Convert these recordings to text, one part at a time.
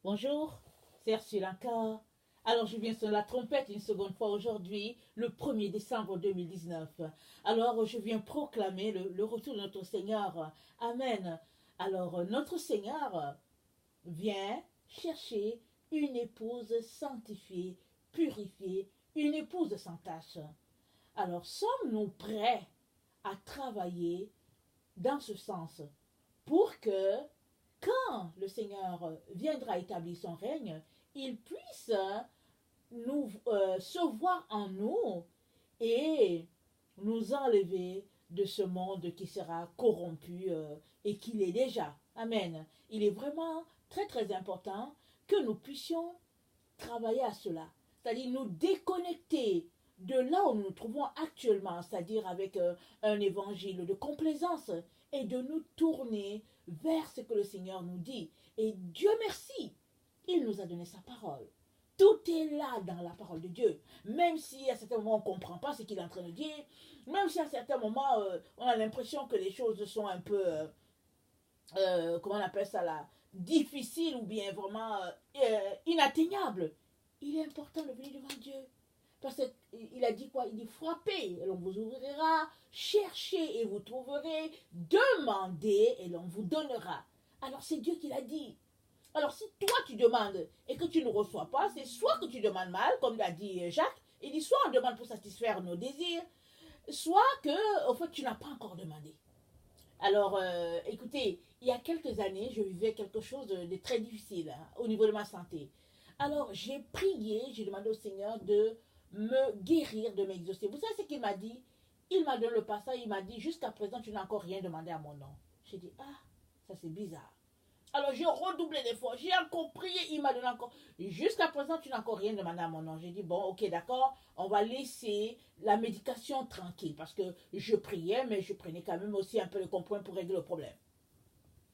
Bonjour, c'est Sri Lanka. Alors, je viens sur la trompette une seconde fois aujourd'hui, le 1er décembre 2019. Alors, je viens proclamer le retour de notre Seigneur. Amen. Alors, notre Seigneur vient chercher une épouse sanctifiée, purifiée, une épouse sans tache. Alors, sommes-nous prêts à travailler dans ce sens pour que quand le Seigneur viendra établir son règne, il puisse se voir en nous et nous enlever de ce monde qui sera corrompu et qu'il est déjà. Amen. Il est vraiment très très important que nous puissions travailler à cela. C'est-à-dire nous déconnecter de là où nous nous trouvons actuellement, c'est-à-dire avec un évangile de complaisance, et de nous tourner vers ce que le Seigneur nous dit. Et Dieu merci, il nous a donné sa parole. Tout est là dans la parole de Dieu. Même si à certains moments on ne comprend pas ce qu'il est en train de dire, même si à certains moments on a l'impression que les choses sont un peu, comment on appelle ça là, difficiles ou bien vraiment inatteignables, il est important de venir devant Dieu. Parce qu'il a dit quoi? Il dit frappez et l'on vous ouvrira, cherchez et vous trouverez, demandez et l'on vous donnera. Alors c'est Dieu qui l'a dit. Alors si toi tu demandes et que tu ne reçois pas, c'est soit que tu demandes mal, comme l'a dit Jacques, il dit soit on demande pour satisfaire nos désirs, soit que au fait tu n'as pas encore demandé. Alors écoutez, il y a quelques années, je vivais quelque chose de très difficile au niveau de ma santé. Alors j'ai prié, j'ai demandé au Seigneur de me guérir, de m'exaucer. Vous savez ce qu'il m'a dit? Il m'a donné le passage, il m'a dit jusqu'à présent tu n'as encore rien demandé à mon nom. J'ai dit ah, ça c'est bizarre. Alors j'ai redoublé d'efforts, j'ai encore prié, il m'a donné encore. Jusqu'à présent tu n'as encore rien demandé à mon nom. J'ai dit bon ok d'accord, on va laisser la médication tranquille parce que je priais mais je prenais quand même aussi un peu le comprimé pour régler le problème.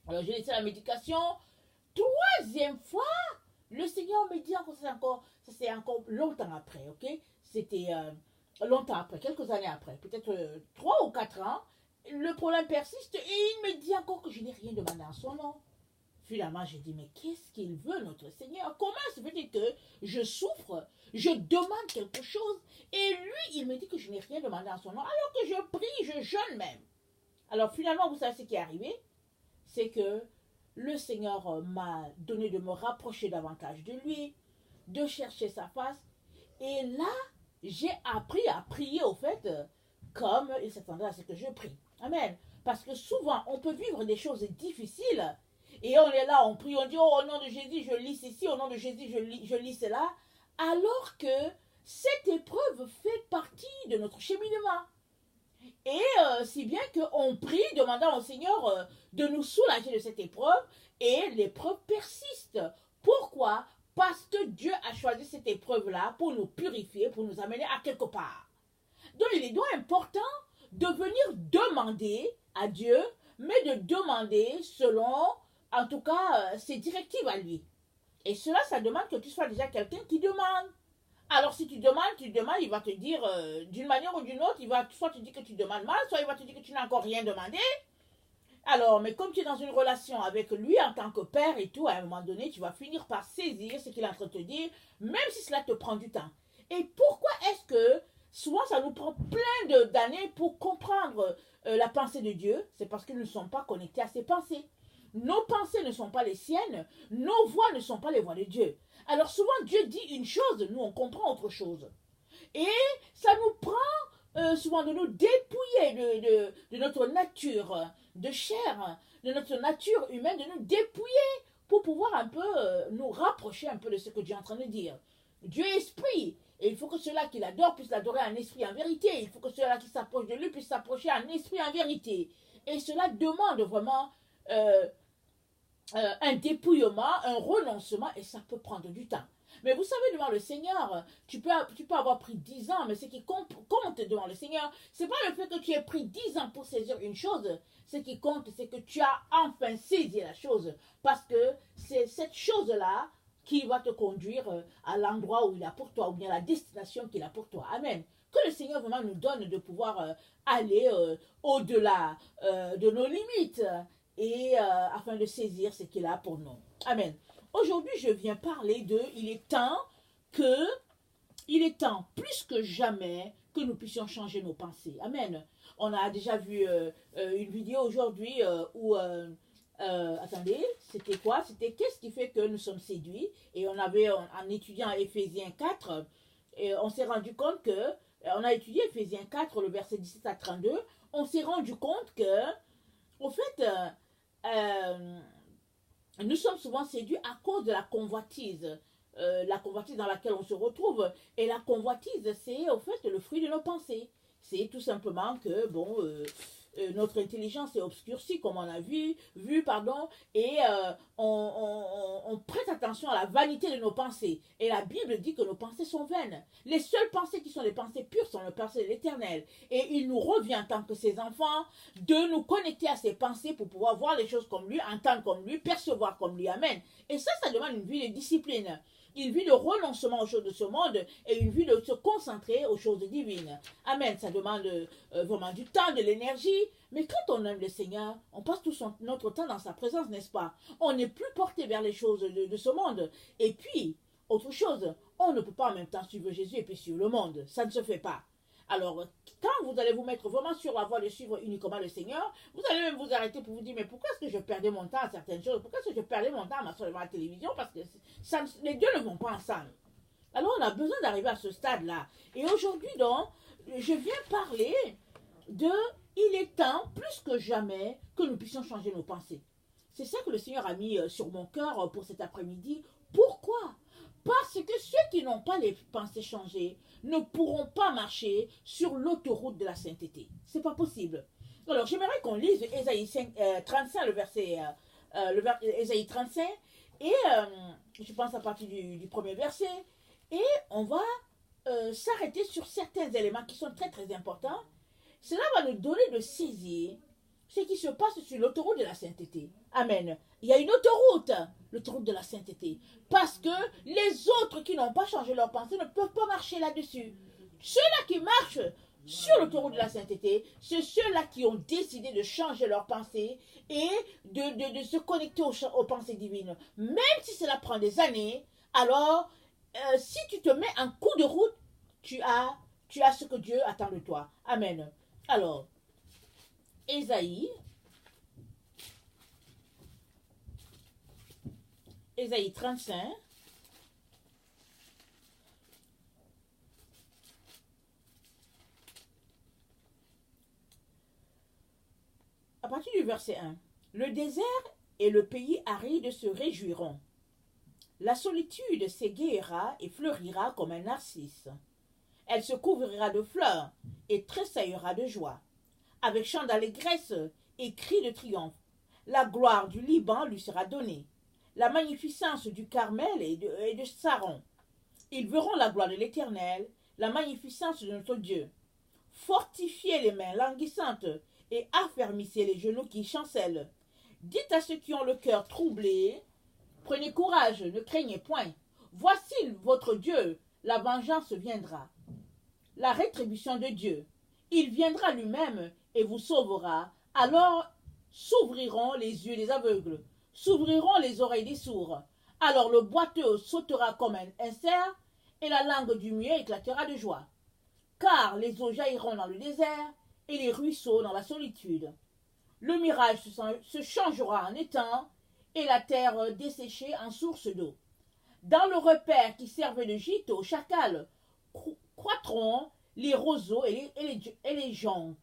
Alors j'ai laissé la médication. Troisième fois, le Seigneur me dit encore, ça c'est encore longtemps après, ok? C'était longtemps après, quelques années après, peut-être 3 ou 4 ans. Le problème persiste et il me dit encore que je n'ai rien demandé en son nom. Finalement, j'ai dit, mais qu'est-ce qu'il veut, notre Seigneur? Comment se fait-il que je souffre, je demande quelque chose, et lui, il me dit que je n'ai rien demandé en son nom, alors que je prie, je jeûne même. Alors finalement, vous savez ce qui est arrivé? C'est que le Seigneur m'a donné de me rapprocher davantage de lui, de chercher sa face. Et là, j'ai appris à prier au fait comme il s'attendait à ce que je prie. Amen. Parce que souvent, on peut vivre des choses difficiles et on est là, on prie, on dit oh, au nom de Jésus, je lis ceci, au nom de Jésus, je lis cela. Alors que cette épreuve fait partie de notre cheminement. Et si bien qu'on prie, demandant au Seigneur de nous soulager de cette épreuve, et l'épreuve persiste. Pourquoi? Parce que Dieu a choisi cette épreuve-là pour nous purifier, pour nous amener à quelque part. Donc il est donc important de venir demander à Dieu, mais de demander selon, en tout cas, ses directives à lui. Et cela, ça demande que tu sois déjà quelqu'un qui demande. Alors si tu demandes, il va te dire d'une manière ou d'une autre, il va soit te dire que tu demandes mal, soit il va te dire que tu n'as encore rien demandé. Alors, mais comme tu es dans une relation avec lui en tant que père et tout, à un moment donné, tu vas finir par saisir ce qu'il est en train de te dire, même si cela te prend du temps. Et pourquoi est-ce que souvent ça nous prend plein d'années pour comprendre la pensée de Dieu? C'est parce que nous ne sommes pas connectés à ses pensées. Nos pensées ne sont pas les siennes, nos voix ne sont pas les voix de Dieu. Alors souvent Dieu dit une chose, nous on comprend autre chose. Et ça nous prend souvent de nous dépouiller de notre nature de chair, de notre nature humaine, de nous dépouiller pour pouvoir un peu nous rapprocher un peu de ce que Dieu est en train de dire. Dieu est esprit. Et il faut que ceux-là qui l'adorent puissent l'adorer en esprit en vérité. Il faut que ceux-là qui s'approchent de lui puissent s'approcher en esprit en vérité. Et cela demande vraiment un dépouillement, un renoncement, et ça peut prendre du temps. Mais vous savez, devant le Seigneur, tu peux avoir pris 10 ans, mais ce qui compte devant le Seigneur, c'est pas le fait que tu aies pris 10 ans pour saisir une chose. Ce qui compte, c'est que tu as enfin saisi la chose. Parce que c'est cette chose-là qui va te conduire à l'endroit où il a pour toi, ou bien à la destination qu'il a pour toi. Amen. Que le Seigneur vraiment nous donne de pouvoir aller au-delà de nos limites et afin de saisir ce qu'il a pour nous. Amen. aujourd'hui, je viens parler de, il est temps, plus que jamais, que nous puissions changer nos pensées. Amen. On a déjà vu une vidéo aujourd'hui où, attendez, c'était quoi? C'était qu'est-ce qui fait que nous sommes séduits? Et on avait, en étudiant Éphésiens 4, et on s'est rendu compte que, on a étudié Éphésiens 4, le verset 17 à 32, on s'est rendu compte que, au fait, nous sommes souvent séduits à cause de la convoitise dans laquelle on se retrouve. Et la convoitise, c'est au fait le fruit de nos pensées. C'est tout simplement que, bon, notre intelligence est obscurcie, comme on a vu et on prête attention à la vanité de nos pensées. Et la Bible dit que nos pensées sont vaines. Les seules pensées qui sont les pensées pures sont les pensées de l'Éternel. Et il nous revient, en tant que ses enfants, de nous connecter à ses pensées pour pouvoir voir les choses comme lui, entendre comme lui, percevoir comme lui. Amen. Et ça demande une vie de discipline. Une vie de renoncement aux choses de ce monde et une vie de se concentrer aux choses divines. Amen. Ça demande vraiment du temps, de l'énergie. Mais quand on aime le Seigneur, on passe tout notre temps dans sa présence, n'est-ce pas? On n'est plus porté vers les choses de ce monde. Et puis, autre chose, on ne peut pas en même temps suivre Jésus et puis suivre le monde. Ça ne se fait pas. Alors, quand vous allez vous mettre vraiment sur la voie de suivre uniquement le Seigneur, vous allez même vous arrêter pour vous dire, mais pourquoi est-ce que je perdais mon temps à certaines choses? Pourquoi est-ce que je perdais mon temps à m'asseoir devant la télévision? Parce que les deux ne vont pas ensemble. Alors, on a besoin d'arriver à ce stade-là. Et aujourd'hui, donc, je viens parler de, il est temps, plus que jamais, que nous puissions changer nos pensées. C'est ça que le Seigneur a mis sur mon cœur pour cet après-midi. Pourquoi? Parce que ceux qui n'ont pas les pensées changées ne pourront pas marcher sur l'autoroute de la sainteté. C'est pas possible. Alors, j'aimerais qu'on lise Ésaïe 35, Ésaïe 35, et je pense à partir du premier verset, et on va s'arrêter sur certains éléments qui sont très très importants. Cela va nous donner de saisir ce qui se passe sur l'autoroute de la sainteté. Amen. Il y a une autoroute, l'autoroute de la sainteté. Parce que les autres qui n'ont pas changé leur pensée ne peuvent pas marcher là-dessus. Ceux-là qui marchent sur l'autoroute de la sainteté, c'est ceux-là qui ont décidé de changer leur pensée et de se connecter aux pensées divines. Même si cela prend des années, alors si tu te mets en coup de route, tu as ce que Dieu attend de toi. Amen. Alors, Ésaïe 35. À partir du verset 1. Le désert et le pays aride se réjouiront. La solitude s'égayera et fleurira comme un narcisse. Elle se couvrira de fleurs et tressaillera de joie. Avec chant d'allégresse et cri de triomphe. La gloire du Liban lui sera donnée. La magnificence du Carmel et de Saron. Ils verront la gloire de l'Éternel, la magnificence de notre Dieu. Fortifiez les mains languissantes et affermissez les genoux qui chancellent. Dites à ceux qui ont le cœur troublé, prenez courage, ne craignez point. Voici votre Dieu, la vengeance viendra. La rétribution de Dieu. Il viendra lui-même et vous sauvera. Alors s'ouvriront les yeux des aveugles, s'ouvriront les oreilles des sourds. Alors le boiteux sautera comme un cerf, et la langue du muet éclatera de joie. Car les eaux jailliront dans le désert, et les ruisseaux dans la solitude. Le mirage se changera en étang, et la terre desséchée en source d'eau. Dans le repaire qui servait de gîte aux chacals, croîtront les roseaux et les joncs.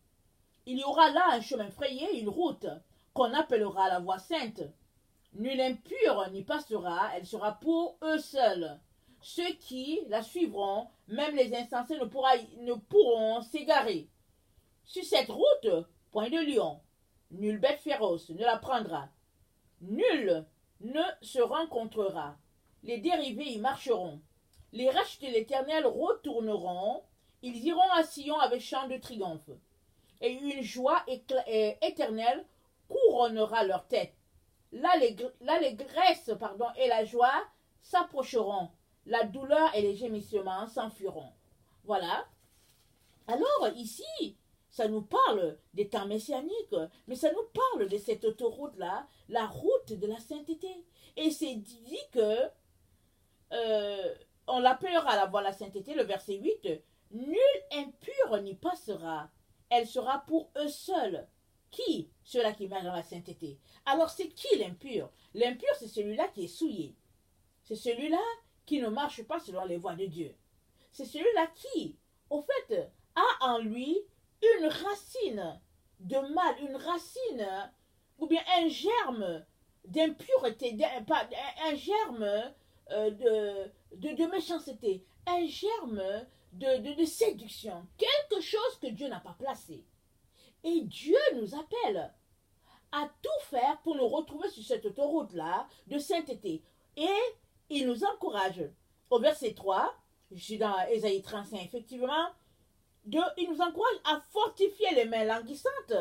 Il y aura là un chemin frayé, une route, qu'on appellera la voie sainte. Nul impur n'y passera, elle sera pour eux seuls. Ceux qui la suivront, même les insensés ne pourront s'égarer. Sur cette route, point de lion, nulle bête féroce ne la prendra. Nul ne se rencontrera. Les dérivés y marcheront. Les rachetés de l'Éternel retourneront. Ils iront à Sion avec chant de triomphe. Et une joie éternelle couronnera leur tête. L'allégresse et la joie s'approcheront. La douleur et les gémissements s'enfuiront. Voilà. Alors ici, ça nous parle des temps messianiques, mais ça nous parle de cette autoroute-là, la route de la sainteté. Et c'est dit que on l'appellera la voie la sainteté, le verset 8, nul impur n'y passera. Elle sera pour eux seuls. Qui? Ceux-là qui marchent dans la sainteté. Alors c'est qui l'impur? L'impur, c'est celui-là qui est souillé. C'est celui-là qui ne marche pas selon les voies de Dieu. C'est celui-là qui, au fait, a en lui une racine de mal, une racine, ou bien un germe d'impureté, un germe de méchanceté, un germe de séduction, quelque chose que Dieu n'a pas placé. Et Dieu nous appelle à tout faire pour nous retrouver sur cette autoroute-là de sainteté. Et il nous encourage. Au verset 3, je suis dans Ésaïe 35, effectivement, il nous encourage à fortifier les mains languissantes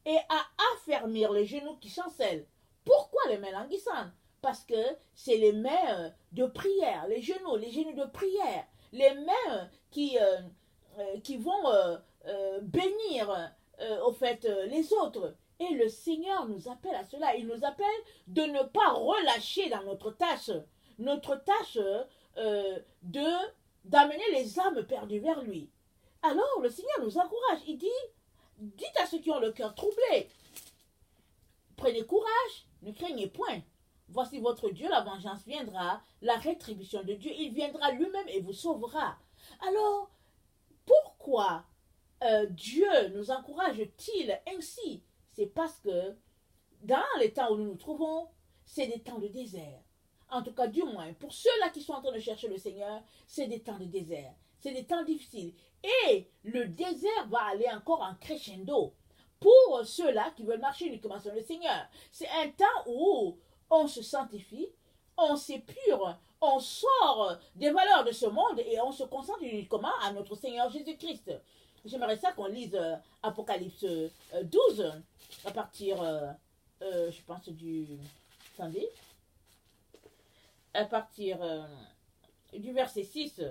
et à affermir les genoux qui chancellent. Pourquoi les mains languissantes? Parce que c'est les mains de prière, les genoux de prière, les mains qui vont bénir au fait les autres. Et le Seigneur nous appelle à cela. Il nous appelle de ne pas relâcher dans notre tâche d'amener les âmes perdues vers lui. Alors le Seigneur nous encourage. Il dit, dites à ceux qui ont le cœur troublé, prenez courage, ne craignez point. Voici votre Dieu, la vengeance viendra, la rétribution de Dieu, il viendra lui-même et vous sauvera. Alors, pourquoi Dieu nous encourage-t-il ainsi? C'est parce que dans les temps où nous nous trouvons, c'est des temps de désert. En tout cas, du moins, pour ceux-là qui sont en train de chercher le Seigneur, c'est des temps de désert. C'est des temps difficiles. Et le désert va aller encore en crescendo. Pour ceux-là qui veulent marcher uniquement sur le Seigneur, c'est un temps où on se sanctifie, on s'épure, on sort des valeurs de ce monde et on se concentre uniquement à notre Seigneur Jésus-Christ. J'aimerais ça qu'on lise Apocalypse 12 à partir, je pense, attendez, à partir du verset 6,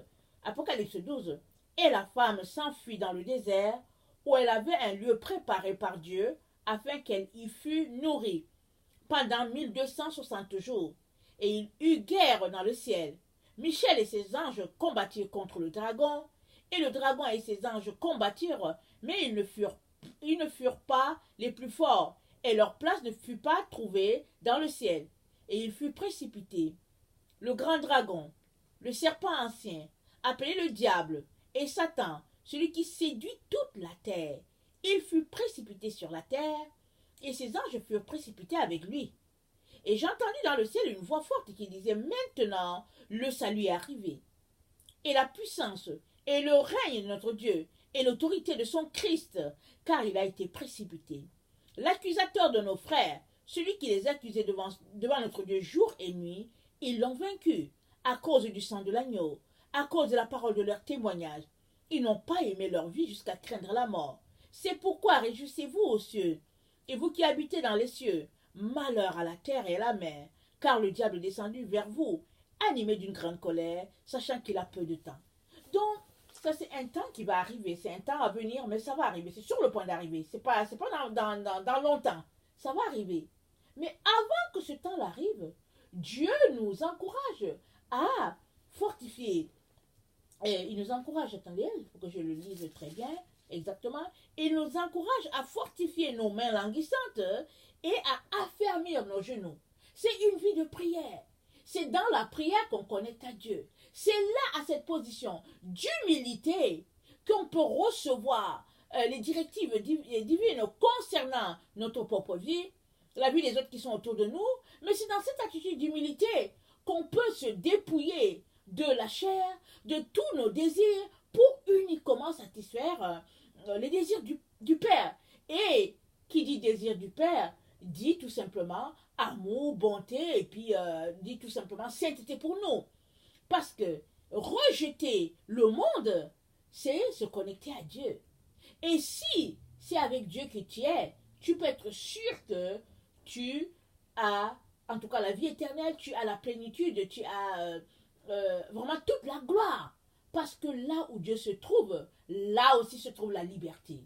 Apocalypse 12. Et la femme s'enfuit dans le désert où elle avait un lieu préparé par Dieu afin qu'elle y fût nourrie pendant 1260 jours. Et il eut guerre dans le ciel. Michel et ses anges combattirent contre le dragon, et le dragon et ses anges combattirent, mais ils ne furent pas les plus forts, et leur place ne fut pas trouvée dans le ciel. Et il fut précipité. Le grand dragon, le serpent ancien, appelé le diable, et Satan, celui qui séduit toute la terre, il fut précipité sur la terre, et ses anges furent précipités avec lui. Et j'entendis dans le ciel une voix forte qui disait, maintenant le salut est arrivé, et la puissance, et le règne de notre Dieu, et l'autorité de son Christ, car il a été précipité. L'accusateur de nos frères, celui qui les accusait devant notre Dieu jour et nuit, ils l'ont vaincu, à cause du sang de l'agneau, à cause de la parole de leur témoignage. Ils n'ont pas aimé leur vie jusqu'à craindre la mort. C'est pourquoi réjouissez-vous aux cieux, et vous qui habitez dans les cieux, malheur à la terre et à la mer, car le diable est descendu vers vous, animé d'une grande colère, sachant qu'il a peu de temps. Donc, ça c'est un temps qui va arriver, c'est un temps à venir, mais ça va arriver, c'est sur le point d'arriver, c'est pas dans longtemps, ça va arriver. Mais avant que ce temps arrive, Dieu nous encourage à fortifier. Et il nous encourage, attendez, il faut que je le lise très bien, exactement. Il nous encourage à fortifier nos mains languissantes et à affermir nos genoux. C'est une vie de prière. C'est dans la prière qu'on connecte à Dieu. C'est là, à cette position d'humilité, qu'on peut recevoir les directives divines concernant notre propre vie, la vie des autres qui sont autour de nous. Mais c'est dans cette attitude d'humilité qu'on peut se dépouiller de la chair, de tous nos désirs, pour uniquement satisfaire les désirs du Père. Et qui dit désir du Père, dit tout simplement amour, bonté, et puis dit tout simplement sainteté pour nous. Parce que rejeter le monde, c'est se connecter à Dieu. Et si c'est avec Dieu que tu es, tu peux être sûr que tu as, en tout cas la vie éternelle, tu as la plénitude, tu as vraiment toute la gloire. Parce que là où Dieu se trouve, là aussi se trouve la liberté.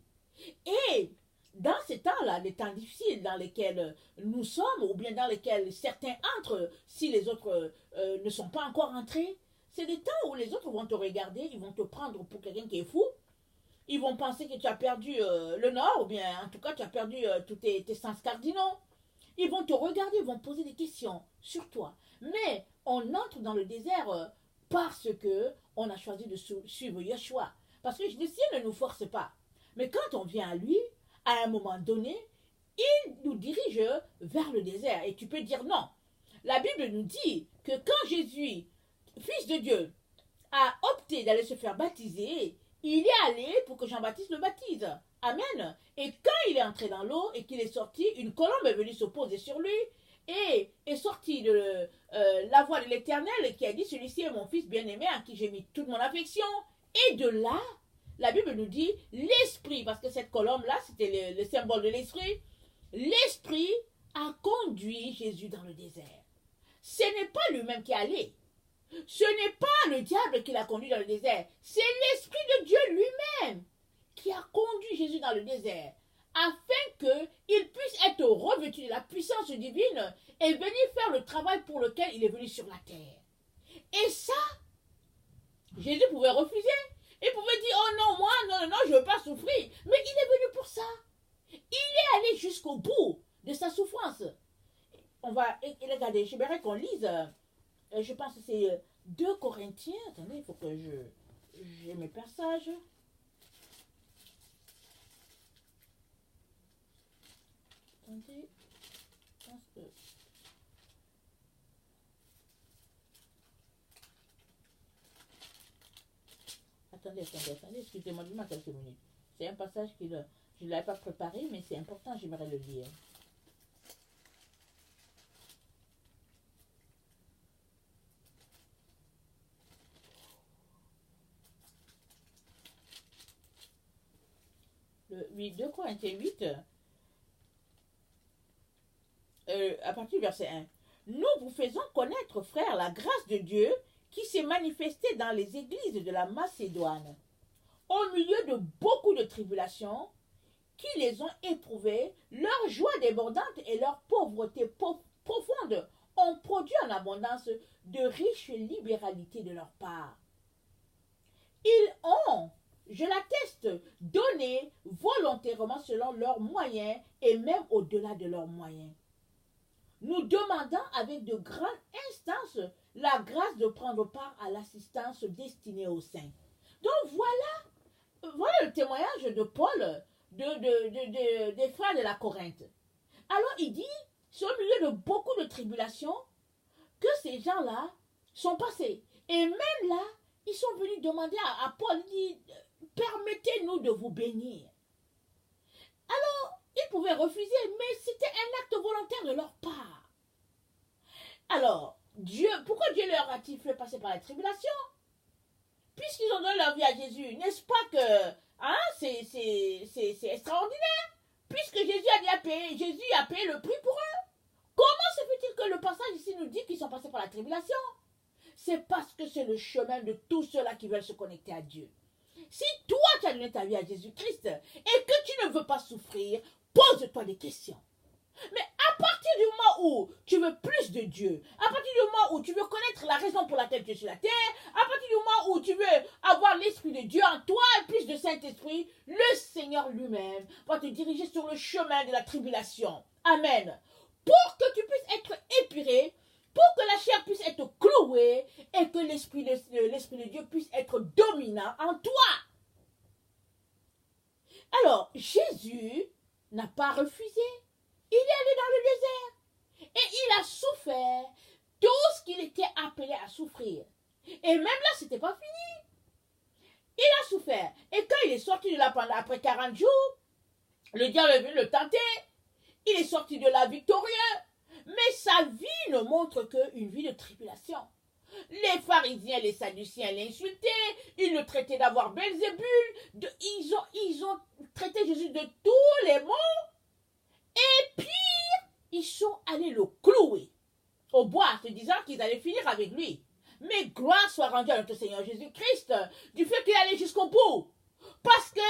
Et dans ces temps-là, les temps difficiles dans lesquels nous sommes, ou bien dans lesquels certains entrent, si les autres ne sont pas encore entrés, c'est des temps où les autres vont te regarder, ils vont te prendre pour quelqu'un qui est fou. Ils vont penser que tu as perdu le nord, ou bien en tout cas tu as perdu tous tes sens cardinaux. Ils vont te regarder, ils vont poser des questions sur toi. Mais on entre dans le désert parce que on a choisi de suivre Yeshua. Parce que le ciel ne nous force pas. Mais quand on vient à lui, à un moment donné, il nous dirige vers le désert. Et tu peux dire non. La Bible nous dit que quand Jésus, fils de Dieu, a opté d'aller se faire baptiser, il est allé pour que Jean-Baptiste le baptise. Amen. Et quand il est entré dans l'eau et qu'il est sorti, une colombe est venue se poser sur lui et est sortie de la voix de l'Éternel qui a dit, celui-ci est mon fils bien-aimé en qui j'ai mis toute mon affection. Et de là, la Bible nous dit, l'Esprit, parce que cette colombe-là, c'était le symbole de l'Esprit, l'Esprit a conduit Jésus dans le désert. Ce n'est pas lui-même qui est allé. Ce n'est pas le diable qui l'a conduit dans le désert. C'est l'Esprit de Dieu lui-même qui a conduit Jésus dans le désert afin qu'il puisse être revêtu de la puissance divine et venir faire le travail pour lequel il est venu sur la terre. Et ça, Jésus pouvait refuser. Il pouvait dire, oh non, moi, non, je ne veux pas souffrir. Mais il est venu pour ça. Il est allé jusqu'au bout de sa souffrance. On va regarder, j'aimerais qu'on lise, je pense que c'est 2 Corinthiens. Attendez, il faut que j'ai mes passages. Attendez, je pense que... Attendez, excusez-moi, dis-moi quelques minutes. C'est un passage je ne l'avais pas préparé, mais c'est important, j'aimerais le lire. Le 2 Corinthiens 8, à partir du verset 1. Nous vous faisons connaître, frères, la grâce de Dieu qui s'est manifestée dans les églises de la Macédoine, au milieu de beaucoup de tribulations qui les ont éprouvées. Leur joie débordante et leur pauvreté profonde ont produit en abondance de riches libéralités de leur part. Ils ont, je l'atteste, donné volontairement selon leurs moyens et même au-delà de leurs moyens. Nous demandons avec de grandes instances la grâce de prendre part à l'assistance destinée aux saints. Donc voilà le témoignage de Paul des frères de la Corinthe. Alors il dit, c'est au milieu de beaucoup de tribulations que ces gens-là sont passés. Et même là, ils sont venus demander à Paul, il dit, permettez-nous de vous bénir. Alors, ils pouvaient refuser, mais c'était un acte volontaire de leur part. Alors, pourquoi Dieu leur a-t-il fait passer par la tribulation? Puisqu'ils ont donné leur vie à Jésus, n'est-ce pas que c'est extraordinaire? Puisque Jésus a payé le prix pour eux. Comment se fait-il que le passage ici nous dit qu'ils sont passés par la tribulation? C'est parce que c'est le chemin de tous ceux-là qui veulent se connecter à Dieu. Si toi tu as donné ta vie à Jésus-Christ et que tu ne veux pas souffrir, pose-toi des questions. Mais à partir du moment où tu veux plus de Dieu, à partir du moment où tu veux connaître la raison pour laquelle tu es sur la terre, à partir du moment où tu veux avoir l'Esprit de Dieu en toi et plus de Saint-Esprit, le Seigneur lui-même va te diriger sur le chemin de la tribulation. Amen. Pour que tu puisses être épuré, pour que la chair puisse être clouée et que l'Esprit de Dieu puisse être dominant en toi. Alors, Jésus n'a pas refusé. Il est allé dans le désert et il a souffert tout ce qu'il était appelé à souffrir. Et même là, ce n'était pas fini. Il a souffert. Et quand il est sorti de là après 40 jours, le diable est venu le tenter. Il est sorti de là victorieux. Mais sa vie ne montre qu'une vie de tribulation. Les pharisiens et les sadduciens l'insultaient, ils le traitaient d'avoir Belzébul, ils ont traité Jésus de tous les maux. Et pire, ils sont allés le clouer au bois, se disant qu'ils allaient finir avec lui. Mais gloire soit rendue à notre Seigneur Jésus-Christ du fait qu'il allait jusqu'au bout. Parce que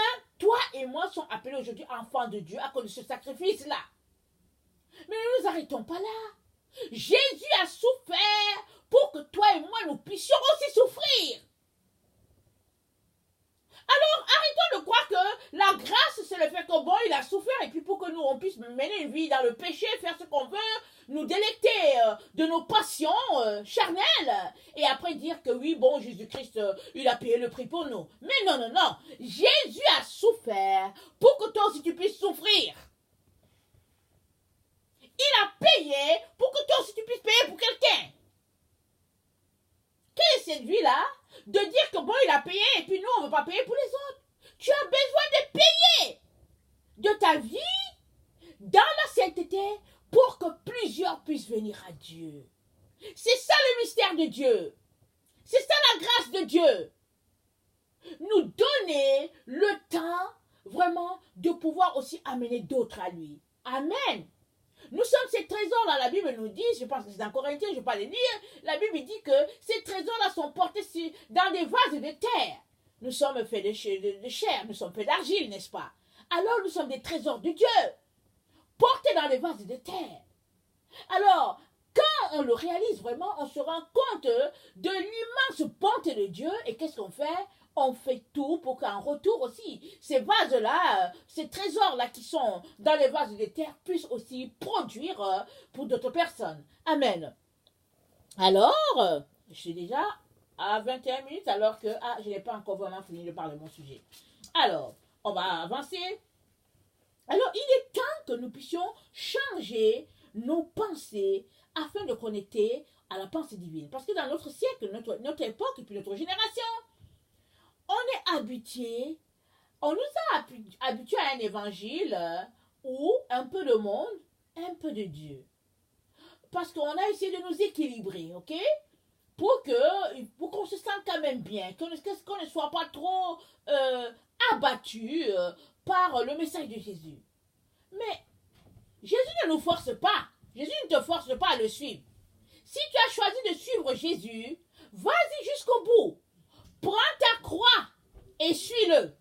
toi et moi sommes appelés aujourd'hui enfants de Dieu à cause de ce sacrifice-là. Mais nous n'arrêtons pas là. Jésus a souffert pour que toi et moi nous puissions aussi souffrir. Alors, arrêtons de croire que la grâce, c'est le fait que bon, il a souffert et puis pour que nous, on puisse mener une vie dans le péché, faire ce qu'on veut, nous délecter de nos passions charnelles et après dire que oui, bon, Jésus-Christ, il a payé le prix pour nous. Mais non, non, non. Jésus a souffert pour que toi aussi tu puisses souffrir. Il a payé pour que toi aussi tu puisses payer pour quelqu'un. Quelle est cette vie-là? De dire que bon, il a payé et puis nous, on ne veut pas payer pour les autres. Tu as besoin de payer de ta vie dans la sainteté pour que plusieurs puissent venir à Dieu. C'est ça le mystère de Dieu. C'est ça la grâce de Dieu. Nous donner le temps vraiment de pouvoir aussi amener d'autres à lui. Amen. Nous sommes ces trésors-là, la Bible nous dit, je pense que c'est dans Corinthiens, je ne vais pas les lire, la Bible dit que ces trésors-là sont portés dans des vases de terre. Nous sommes faits de chair, nous sommes faits d'argile, n'est-ce pas? Alors nous sommes des trésors de Dieu, portés dans des vases de terre. Alors, quand on le réalise vraiment, on se rend compte de l'immense bonté de Dieu, et qu'est-ce qu'on fait? On fait tout pour qu'en retour aussi, ces vases-là, ces trésors-là qui sont dans les vases de terre puissent aussi produire pour d'autres personnes. Amen. Alors, je suis déjà à 21 minutes alors que je n'ai pas encore vraiment fini de parler de mon sujet. Alors, on va avancer. Alors, il est temps que nous puissions changer nos pensées afin de connecter à la pensée divine. Parce que dans notre siècle, notre époque et puis notre génération, on est habitué, on nous a habitués à un évangile où un peu de monde, un peu de Dieu. Parce qu'on a essayé de nous équilibrer, ok? Pour qu'on se sente quand même bien, qu'on ne soit pas trop abattu par le message de Jésus. Mais Jésus ne nous force pas. Jésus ne te force pas à le suivre. Si tu as choisi de suivre Jésus, vas-y jusqu'au bout. Prends ta croix et suis-le.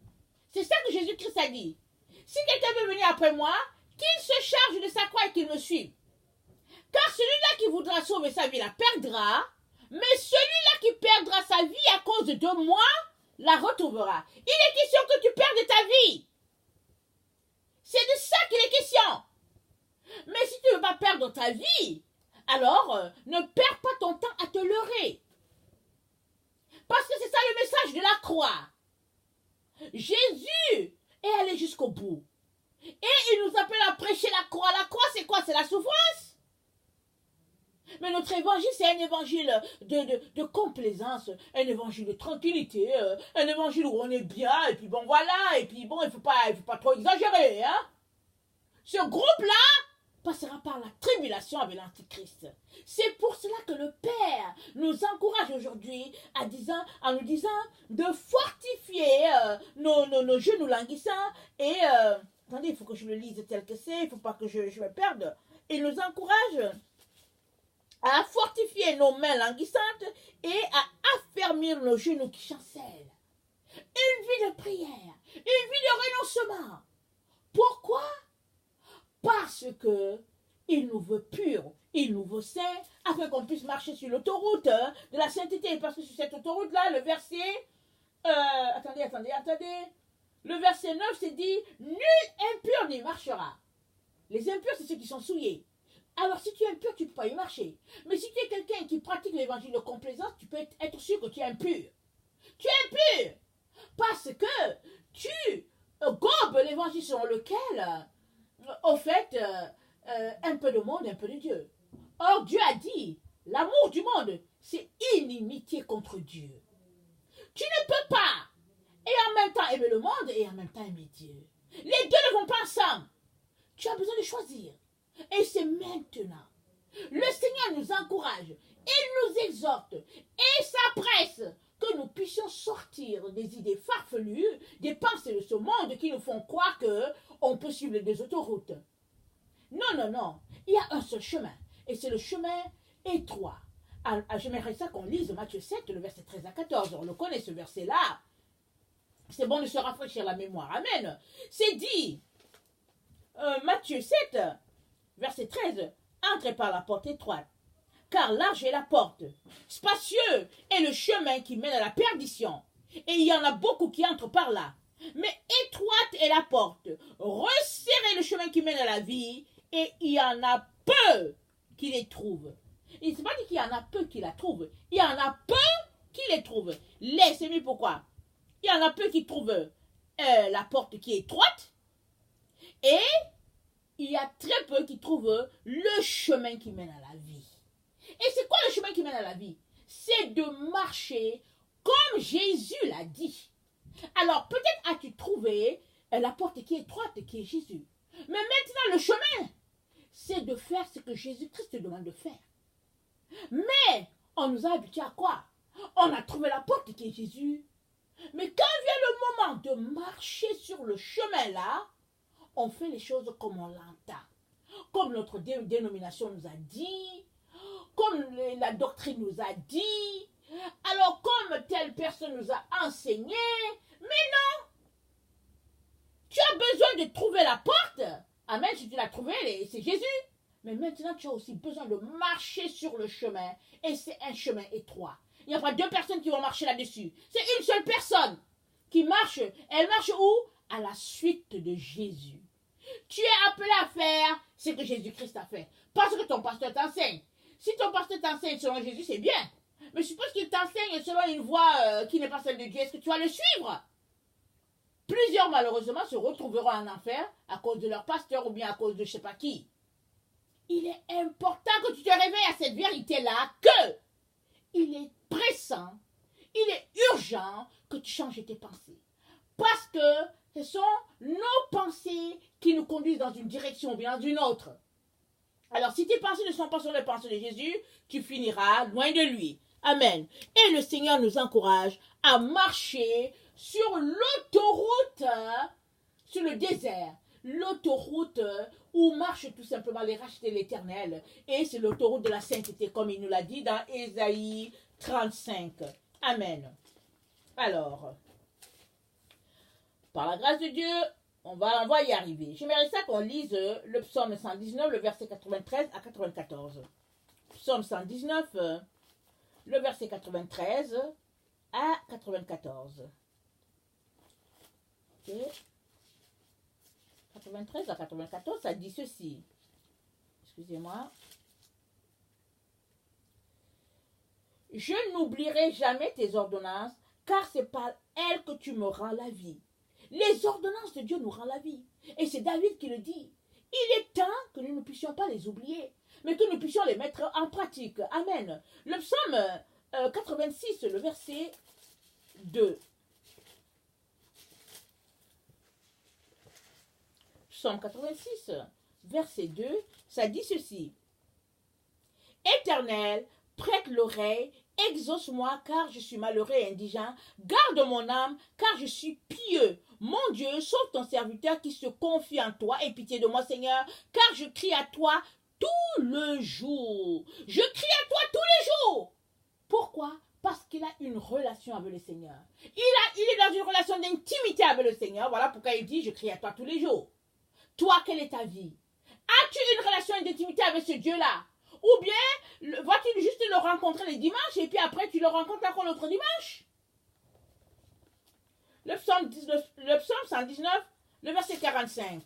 C'est ça que Jésus-Christ a dit. Si quelqu'un veut venir après moi, qu'il se charge de sa croix et qu'il me suive. Car celui-là qui voudra sauver sa vie la perdra, mais celui-là qui perdra sa vie à cause de moi la retrouvera. Il est question que tu perdes ta vie. C'est de ça qu'il est question. Mais si tu ne veux pas perdre ta vie, alors ne perds pas ton temps à te leurrer. Parce que c'est ça le message de la croix. Jésus est allé jusqu'au bout. Et il nous appelle à prêcher la croix. La croix, c'est quoi? C'est la souffrance. Mais notre évangile, c'est un évangile de complaisance, un évangile de tranquillité, un évangile où on est bien, et puis bon, voilà, et puis bon, il ne faut pas trop exagérer. Hein? Ce groupe-là passera par la tribulation avec l'Antichrist. C'est pour cela que le Père nous encourage aujourd'hui en nous disant de fortifier nos genoux languissants et... attendez, il faut que je le lise tel que c'est, il ne faut pas que je me perde. Il nous encourage à fortifier nos mains languissantes et à affermir nos genoux qui chancellent. Une vie de prière, une vie de renoncement. Pourquoi? Parce que il nous veut purs, il nous veut saints, afin qu'on puisse marcher sur l'autoroute de la sainteté. Parce que sur cette autoroute-là, le verset... attendez. Le verset 9, c'est dit, nul impur n'y marchera. Les impurs, c'est ceux qui sont souillés. Alors, si tu es impur, tu ne peux pas y marcher. Mais si tu es quelqu'un qui pratique l'évangile de complaisance, tu peux être sûr que tu es impur. Tu es impur parce que tu gobes l'évangile selon lequel, au fait, un peu de monde, un peu de Dieu. Or, Dieu a dit, l'amour du monde, c'est inimitié contre Dieu. Tu ne peux pas et en même temps aimer le monde et en même temps aimer Dieu. Les deux ne vont pas ensemble. Tu as besoin de choisir. Et c'est maintenant. Le Seigneur nous encourage, il nous exhorte et s'empresse que nous puissions sortir des idées farfelues, des pensées de ce monde qui nous font croire qu'on peut suivre des autoroutes. Non. Il y a un seul chemin. Et c'est le chemin étroit. J'aimerais ça qu'on lise Matthieu 7, le verset 13 à 14. On le connaît ce verset-là. C'est bon de se rafraîchir la mémoire. Amen. C'est dit, Matthieu 7, verset 13, entrez par la porte étroite, car large est la porte, spacieux est le chemin qui mène à la perdition, et il y en a beaucoup qui entrent par là. Mais étroite est la porte, resserrez le chemin qui mène à la vie, et il y en a peu qui les trouvent. Il ne s'est pas dit qu'il y en a peu qui la trouvent, il y en a peu qui les trouvent. Les, c'est mis pourquoi? Il y en a peu qui trouvent la porte qui est étroite, et il y a très peu qui trouvent le chemin qui mène à la vie. Et c'est quoi le chemin qui mène à la vie? C'est de marcher comme Jésus l'a dit. Alors peut-être as-tu trouvé la porte qui est étroite, qui est Jésus. Mais maintenant le chemin, c'est de faire ce que Jésus-Christ te demande de faire. Mais on nous a habitués à quoi? On a trouvé la porte qui est Jésus. Mais quand vient le moment de marcher sur le chemin là, on fait les choses comme on l'entend. Comme notre dénomination nous a dit, comme la doctrine nous a dit, alors comme telle personne nous a enseigné. Mais non! Tu as besoin de trouver la porte. Amen, si tu l'as trouvée, c'est Jésus. Mais maintenant, tu as aussi besoin de marcher sur le chemin. Et c'est un chemin étroit. Il n'y a pas deux personnes qui vont marcher là-dessus. C'est une seule personne qui marche. Elle marche où? À la suite de Jésus. Tu es appelé à faire ce que Jésus-Christ a fait. Parce que ton pasteur t'enseigne. Si ton pasteur t'enseigne selon Jésus, c'est bien. Mais suppose qu'il t'enseigne selon une voie qui n'est pas celle de Dieu. Est-ce que tu vas le suivre? Plusieurs, malheureusement, se retrouveront en enfer à cause de leur pasteur ou bien à cause de je ne sais pas qui. Il est important que tu te réveilles à cette vérité-là que il est pressant, il est urgent que tu changes tes pensées. Parce que ce sont nos pensées qui nous conduisent dans une direction ou bien dans une autre. Alors, si tes pensées ne sont pas sur les pensées de Jésus, tu finiras loin de lui. Amen. Et le Seigneur nous encourage à marcher sur l'autoroute, sur le désert. L'autoroute où marche tout simplement les rachetés de l'Éternel. Et c'est l'autoroute de la sainteté, comme il nous l'a dit dans Ésaïe 35. Amen. Alors, par la grâce de Dieu, on va y arriver. J'aimerais ça qu'on lise le psaume 119, le verset 93 à 94. Psaume 119, le verset 93 à 94. Ok. 93 à 94, ça dit ceci. Excusez-moi. Je n'oublierai jamais tes ordonnances, car c'est par elles que tu me rends la vie. Les ordonnances de Dieu nous rendent la vie. Et c'est David qui le dit. Il est temps que nous ne puissions pas les oublier, mais que nous puissions les mettre en pratique. Amen. Le psaume 86, le verset 2. Psaume 86, verset 2, ça dit ceci. Éternel, prête l'oreille, exauce-moi, car je suis malheureux et indigent. Garde mon âme, car je suis pieux. Mon Dieu, sauve ton serviteur qui se confie en toi. Aie pitié de moi, Seigneur, car je crie à toi tout le jour. Je crie à toi tous les jours. Pourquoi? Parce qu'il a une relation avec le Seigneur. Il est dans une relation d'intimité avec le Seigneur. Voilà pourquoi il dit, je crie à toi tous les jours. Toi, quelle est ta vie? As-tu une relation d'intimité avec ce Dieu-là? Ou bien, vas-tu juste le rencontrer les dimanches et puis après, tu le rencontres encore l'autre dimanche? Le psaume 119, le verset 45.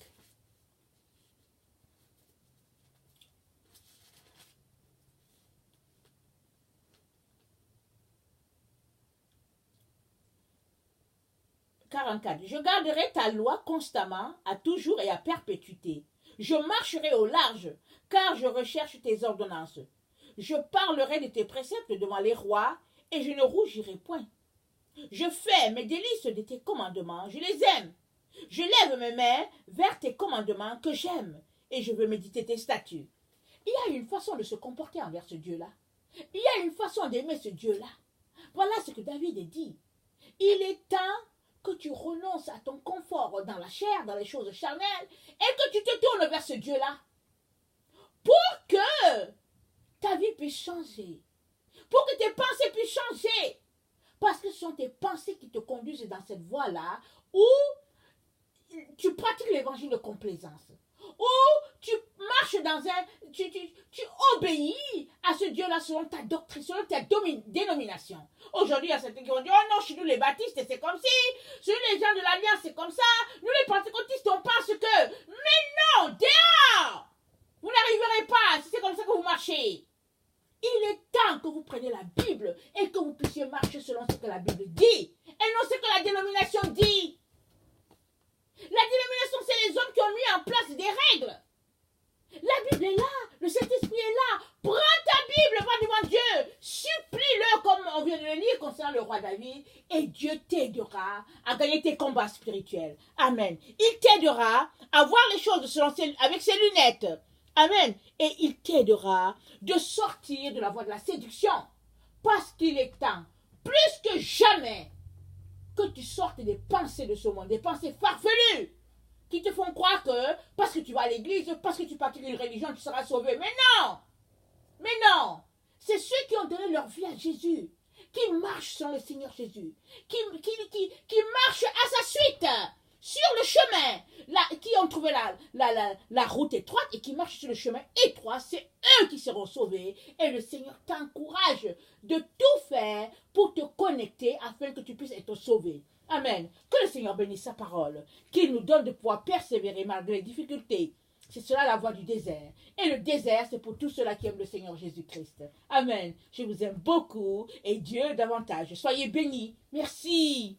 Je garderai ta loi constamment, à toujours et à perpétuité. Je marcherai au large, car je recherche tes ordonnances. Je parlerai de tes préceptes devant les rois, et je ne rougirai point. Je fais mes délices de tes commandements, je les aime. Je lève mes mains vers tes commandements que j'aime, et je veux méditer tes statuts. Il y a une façon de se comporter envers ce Dieu-là. Il y a une façon d'aimer ce Dieu-là. Voilà ce que David dit. Il est temps que tu renonces à ton confort dans la chair, dans les choses charnelles, et que tu te tournes vers ce Dieu-là. Pour que ta vie puisse changer. Pour que tes pensées puissent changer. Parce que sont tes pensées qui te conduisent dans cette voie-là où tu pratiques l'évangile de complaisance, où tu marches dans un... Tu obéis à ce Dieu-là selon ta doctrine, selon ta dénomination. Aujourd'hui, il y a certains qui vont dire, oh non, chez nous les baptistes, c'est comme si, chez les gens de l'Alliance, c'est comme ça, nous les pentecôtistes, on pense que... Mais non, dehors! Vous n'arriverez pas si c'est comme ça que vous marchez. Il est temps que vous preniez la Bible et que vous puissiez marcher selon ce que la Bible dit et non ce que la dénomination dit. La dénomination, c'est les hommes qui ont mis en place des règles. La Bible est là, le Saint-Esprit est là. Prends ta Bible, va devant Dieu, supplie-le comme on vient de le lire concernant le roi David et Dieu t'aidera à gagner tes combats spirituels. Amen. Il t'aidera à voir les choses avec ses lunettes. Amen. Et il t'aidera de sortir de la voie de la séduction. Parce qu'il est temps, plus que jamais, que tu sortes des pensées de ce monde, des pensées farfelues, qui te font croire que, parce que tu vas à l'église, parce que tu pratiques une religion, tu seras sauvé. Mais non! Mais non! C'est ceux qui ont donné leur vie à Jésus, qui marchent sans le Seigneur Jésus, qui marchent à sa suite, sur le chemin, qui ont trouvé la route étroite et qui marchent sur le chemin étroit, c'est eux qui seront sauvés. Et le Seigneur t'encourage de tout faire pour te connecter afin que tu puisses être sauvé. Amen. Que le Seigneur bénisse sa parole, qu'il nous donne de pouvoir persévérer malgré les difficultés. C'est cela la voie du désert. Et le désert, c'est pour tous ceux-là qui aiment le Seigneur Jésus-Christ. Amen. Je vous aime beaucoup et Dieu davantage. Soyez bénis. Merci.